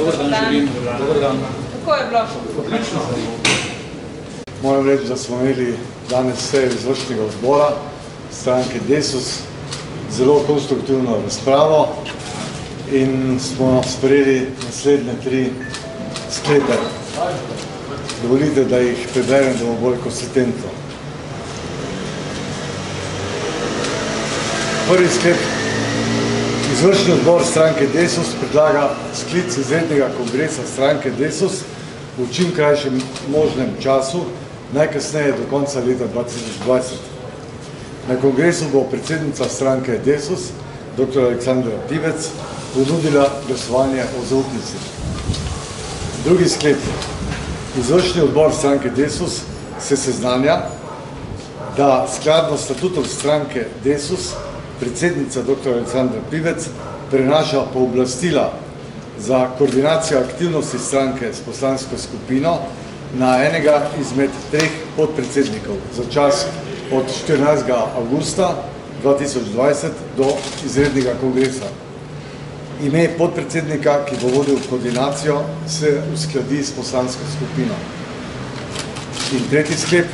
Dobar dan, želim. Dobar dan. Kako je bilo? Odlično. Moram reči, da smo imeli danes sejo izvršnega odbora stranke Desus, zelo konstruktivno razpravo in smo sprejeli naslednje 3 sklepe. Dovolite, da jih preberem, da bo bolj konsistentno. Prvi sklep. Izvršni odbor stranke Desus predlaga sklic izrednega kongresa stranke Desus v čim krajšem možnem času, najkasneje do konca leta 2020. Na kongresu bo predsednica stranke Desus, dr. Aleksandra Pivec, ponudila glasovanje o zaupnici. Drugi sklep. Izvršni odbor stranke Desus se seznanja, da skladno s statutom stranke Desus predsednica dr. Aleksandra Pivec prenaša pooblastila za koordinacijo aktivnosti stranke s poslansko skupino na enega izmed 3 podpredsednikov za čas od 14. avgusta 2020 do izrednega kongresa. Ime podpredsednika, ki bo vodil koordinacijo, se uskladi s poslansko skupino. In tretji sklep.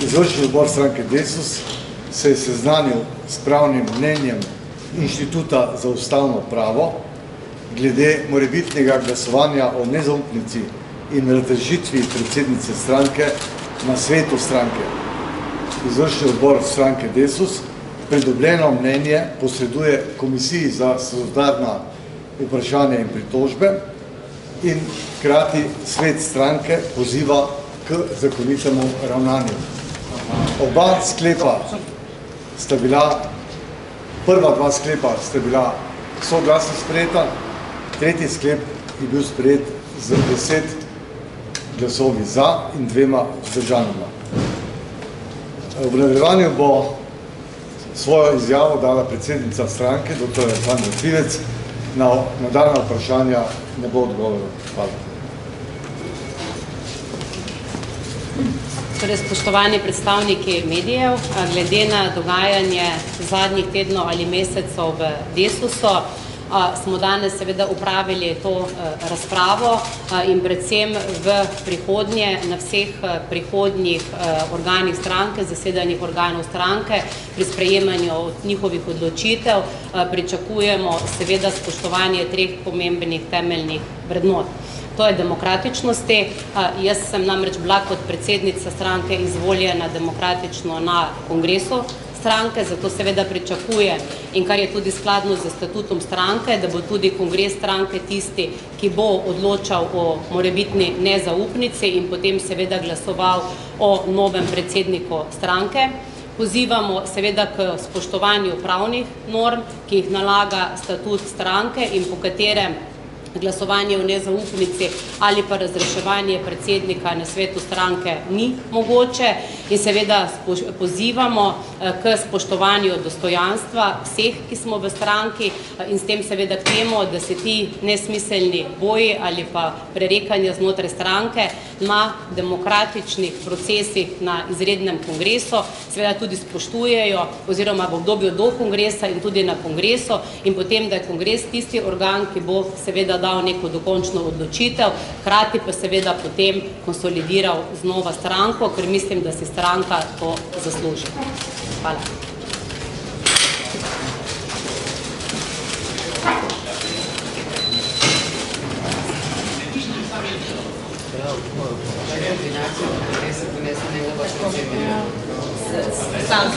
Izvršni odbor stranke Desus se je seznanil s pravnim mnenjem Inštituta za ustavno pravo glede morebitnega glasovanja o nezaupnici in razrešitvi predsednice stranke na svetu stranke. Izvršni odbor stranke Desus pridobljeno mnenje posreduje Komisiji za statutarna vprašanja in pritožbe in hkrati svet stranke poziva k zakonitemu ravnanju. Oba sklepa sta bila, prva 2 sklepa sta bila soglasno sprejeta, tretji sklep je bil sprejet z 10 glasovi za in 2 vzdržanima. V nadaljevanju bo svojo izjavo dala predsednica stranke, dr. Aleksandra Pivec, na nadaljnja vprašanja ne bo odgovoril. Hvala. Torej, spoštovani predstavniki medijev, glede na dogajanje zadnjih tednov ali mesecev v Desusu, smo danes seveda upravili to razpravo in predvsem v prihodnje na vseh prihodnjih organih stranke, zasedanjih organov stranke, pri sprejemanju njihovih odločitev pričakujemo seveda spoštovanje 3 pomembnih temeljnih vrednot. To je demokratičnosti. Jaz sem namreč bila kot predsednica stranke izvoljena demokratično na kongresu stranke, zato seveda pričakujem in kar je tudi skladno z statutom stranke, da bo tudi kongres stranke tisti, ki bo odločal o morebitni nezaupnici in potem seveda glasoval o novem predsedniku stranke. Pozivamo seveda k spoštovanju pravnih norm, ki jih nalaga statut stranke in po katerem glasovanje o nezaupnici ali pa razreševanje predsednika na svetu stranke ni mogoče in seveda pozivamo k spoštovanju dostojanstva vseh, ki smo v stranki in s tem seveda k temu, da se ti nesmiselni boji ali pa prerekanja znotraj stranke na demokratičnih procesih na izrednem kongresu seveda tudi spoštujejo oziroma v obdobju do kongresa in tudi na kongresu in potem, da je kongres tisti organ, ki bo seveda dal neko dokončno odločitev, hkrati pa seveda potem konsolidiral znova stranko, ker mislim, da si stranka to zasluži. Hvala.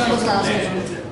Poslansko.